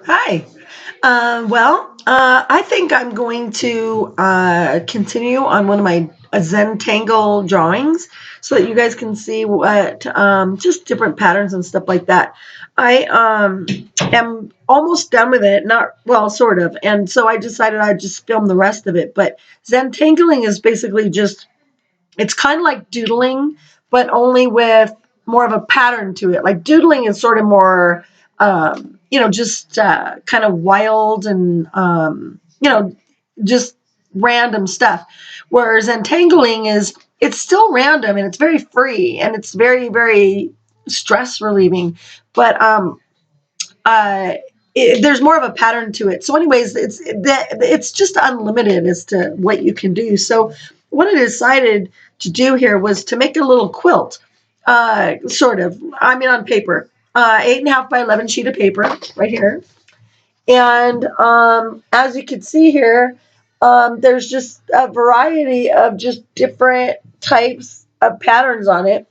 Hi. I think I'm going to continue on one of my Zentangle drawings so that you guys can see what just different patterns and stuff like that. I am almost done with it, not well, sort of, and so I decided I'd just film the rest of it. But Zentangling is basically just it's kind of like doodling, but only with more of a pattern to it. Like doodling is sort of more, just kind of wild and, just random stuff. Whereas entangling is, it's still random and it's very free and it's very, very stress relieving. But uh, there's more of a pattern to it. So, anyways, it's just unlimited as to what you can do. So, what I decided to do here was to make a little quilt, sort of. I mean, on paper, 8.5 by 11 sheet of paper, right here. And as you can see here, there's just a variety of just different types of patterns on it,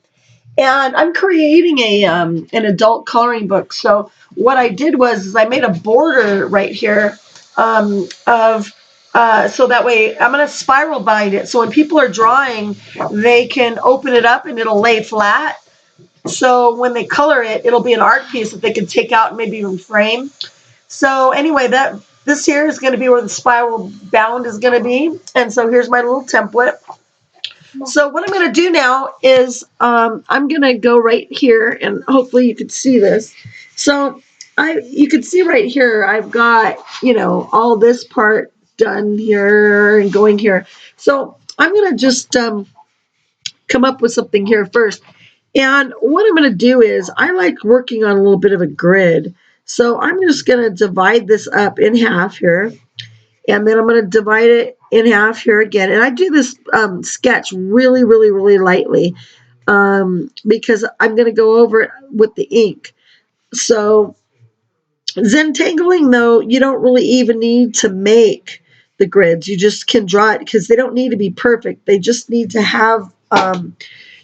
and I'm creating a an adult coloring book. So what I did was is I made a border right here of so that way I'm going to spiral bind it. So when people are drawing, they can open it up and it'll lay flat. So when they color it, it'll be an art piece that they can take out and maybe even frame. So anyway, that this here is going to be where the spiral bound is going to be. And so here's my little template. So what I'm going to do now is I'm going to go right here, and hopefully you can see this. So you can see right here, I've got, all this part done here and going here. So I'm going to just come up with something here first. And what I'm going to do is I like working on a little bit of a grid. So I'm just going to divide this up in half here. And then I'm going to divide it in half here again. And I do this sketch really, really, really lightly because I'm going to go over it with the ink. So Zentangling, though, you don't really even need to make the grids. You just can draw it because they don't need to be perfect. They just need to have,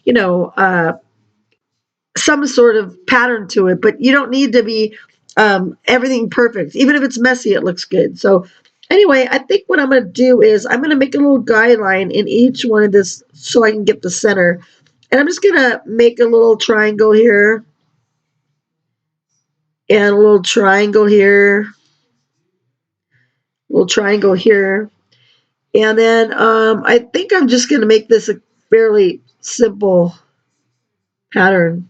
you know, uh, some sort of pattern to it. But you don't need to be everything perfect. Even if it's messy, it looks good. So anyway, I think what I'm going to do is I'm going to make a little guideline in each one of this so I can get the center. And I'm just going to make a little triangle here and a little triangle here, a little triangle here. And then I think I'm just going to make this a fairly simple pattern.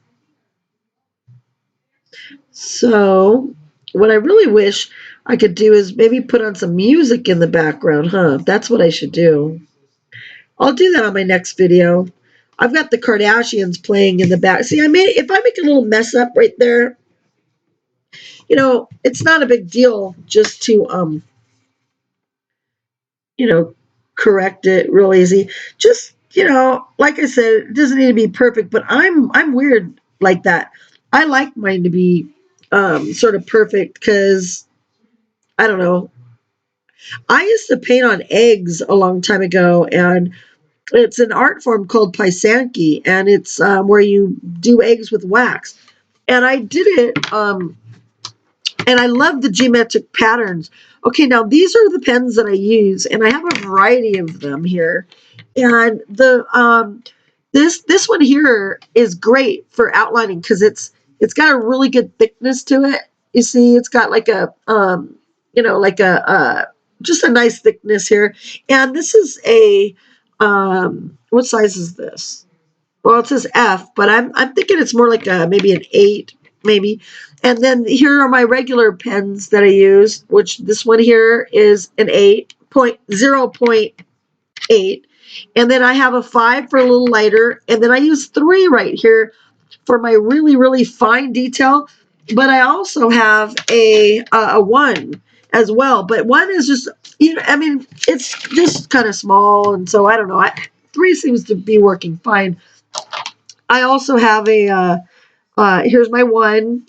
So what I really wish I could do is maybe put on some music in the background, huh? That's what I should do. I'll do that on my next video. I've got the Kardashians playing in the back. See, if I make a little mess up right there, it's not a big deal just to correct it real easy. Just, like I said, it doesn't need to be perfect, but I'm weird like that. I like mine to be sort of perfect because I don't know. I used to paint on eggs a long time ago, and it's an art form called Paisanki, and it's where you do eggs with wax. And I did it, and I love the geometric patterns. Okay, now these are the pens that I use, and I have a variety of them here. And this one here is great for outlining because it's got a really good thickness to it. You see, it's got like a like a just a nice thickness here. And this is a what size is this? Well, it says F, but I'm thinking it's more like maybe an 8, maybe. And then here are my regular pens that I use, which this one here is an 8.0.8. And then I have a 5 for a little lighter. And then I use 3 right here for my really, really fine detail. But I also have a 1 as well. But 1 is just, it's just kind of small. And so I don't know. 3 seems to be working fine. I also have here's my 1,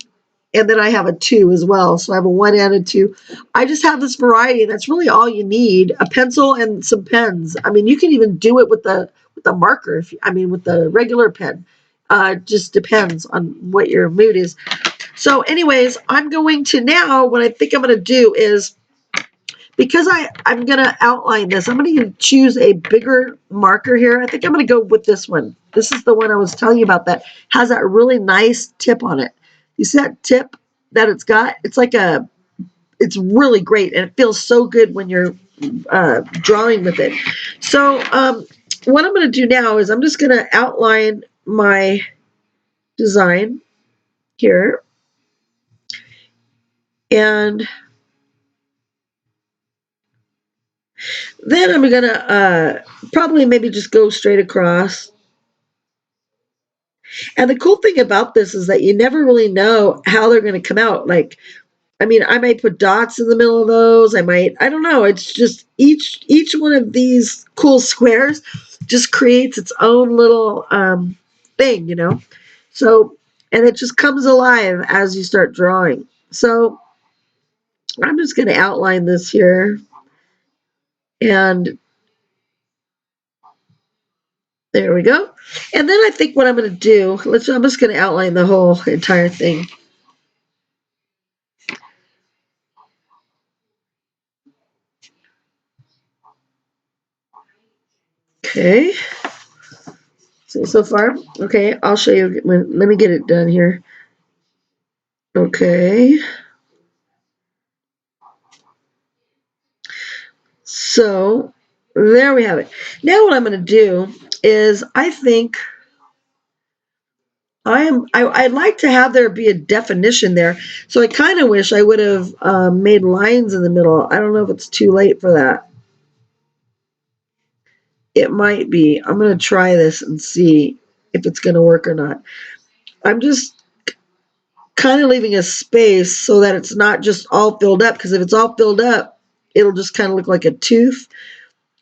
and then I have a 2 as well. So I have a 1 and a 2. I just have this variety, and that's really all you need: a pencil and some pens. I mean, you can even do it with the marker. With the regular pen. Just depends on what your mood is. So anyways, I'm going to now, what I think I'm going to do is, because I'm going to outline this, I'm going to choose a bigger marker here. I think I'm going to go with this one. This is the one I was telling you about that has that really nice tip on it. You see that tip that it's got? It's like it's really great, and it feels so good when you're drawing with it. So what I'm going to do now is I'm just going to outline my design here. And then I'm going to probably maybe just go straight across. And the cool thing about this is that you never really know how they're going to come out. Like, I mean, I might put dots in the middle of those. I don't know. It's just each one of these cool squares just creates its own little thing, you know. So, and it just comes alive as you start drawing. So I'm just going to outline this here. And there we go. And then I think what I'm going to do, I'm just going to outline the whole entire thing. Okay. So far? Okay, I'll show you. Let me get it done here. Okay. So there we have it. Now what I'm going to do is I think I'd like to have there be a definition there. So I kind of wish I would have made lines in the middle. I don't know if it's too late for that. It might be. I'm going to try this and see if it's going to work or not. I'm just kind of leaving a space so that it's not just all filled up, because if it's all filled up, it'll just kind of look like a tooth.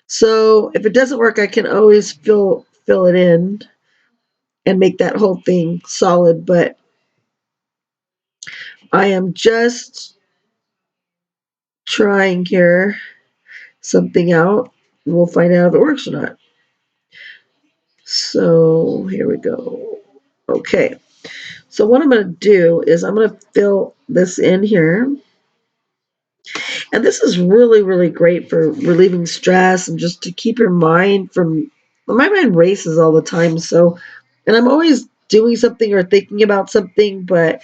So if it doesn't work, I can always fill it in and make that whole thing solid. But I am just trying here something out. We'll find out if it works or not. So here we go. Okay. So what I'm going to do is I'm going to fill this in here. And this is really, really great for relieving stress and just to keep your mind from, my mind races all the time. So, and I'm always doing something or thinking about something, but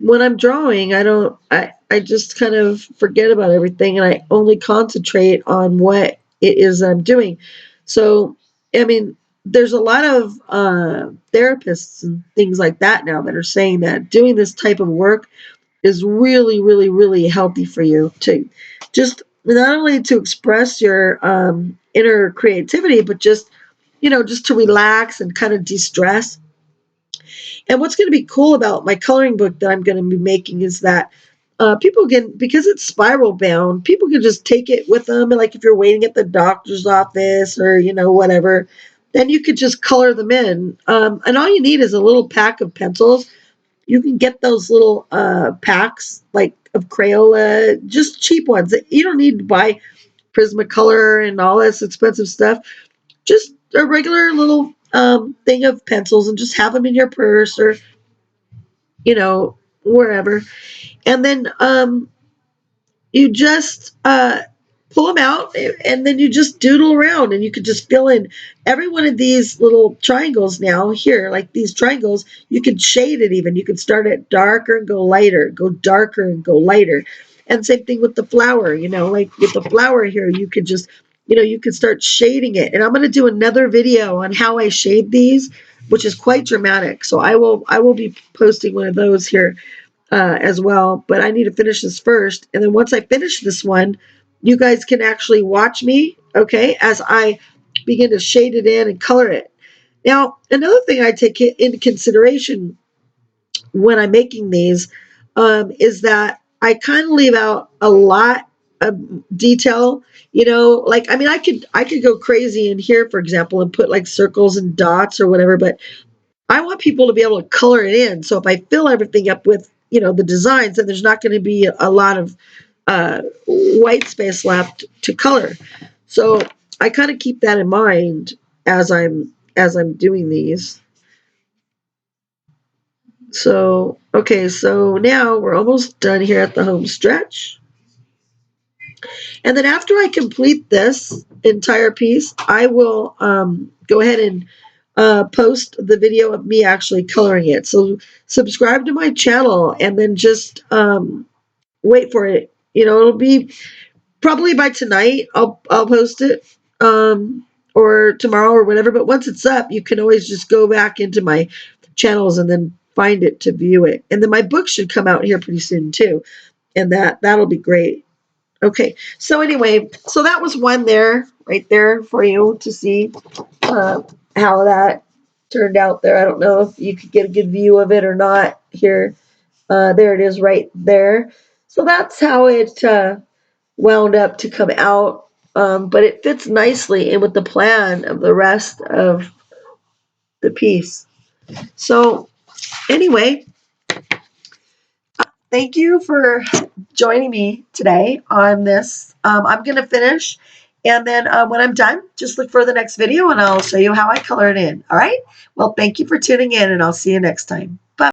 when I'm drawing, I just kind of forget about everything and I only concentrate on what it is I'm doing. So, I mean, there's a lot of therapists and things like that now that are saying that doing this type of work is really, really, really healthy for you to just not only to express your inner creativity, but just, just to relax and kind of de-stress. And what's going to be cool about my coloring book that I'm going to be making is that people can, because it's spiral bound, people can just take it with them. And like if you're waiting at the doctor's office or, whatever, then you could just color them in. And all you need is a little pack of pencils. You can get those little packs like of Crayola, just cheap ones. You don't need to buy Prismacolor and all this expensive stuff. Just a regular little thing of pencils and just have them in your purse or, wherever. And then you just pull them out and then you just doodle around and you could just fill in every one of these little triangles now here, like these triangles, you could shade it even. You could start it darker and go lighter, go darker and go lighter. And same thing with the flower, like with the flower here, you could just, you could start shading it. And I'm going to do another video on how I shade these, which is quite dramatic. So I will be posting one of those here as well, but I need to finish this first. And then once I finish this one, you guys can actually watch me, okay, as I begin to shade it in and color it. Now, another thing I take into consideration when I'm making these is that I kind of leave out a lot of detail, like, I mean, I could go crazy in here, for example, and put like circles and dots or whatever, but I want people to be able to color it in. So if I fill everything up with, the designs, then there's not going to be a lot of white space left to color. So I kind of keep that in mind as I'm doing these. So, okay, so now we're almost done here at the home stretch. And then after I complete this entire piece, I will go ahead and post the video of me actually coloring it. So subscribe to my channel and then just wait for it. You know, it'll be probably by tonight. I'll post it or tomorrow or whatever. But once it's up, you can always just go back into my channels and then find it to view it. And then my book should come out here pretty soon too, and that'll be great. Okay, so anyway, so that was one there, right there for you to see how that turned out there. I don't know if you could get a good view of it or not here. There it is right there. So that's how it wound up to come out. But it fits nicely in with the plan of the rest of the piece. So anyway, thank you for joining me today on this. I'm going to finish, and then when I'm done, just look for the next video, and I'll show you how I color it in. All right? Well, thank you for tuning in, and I'll see you next time. Bye.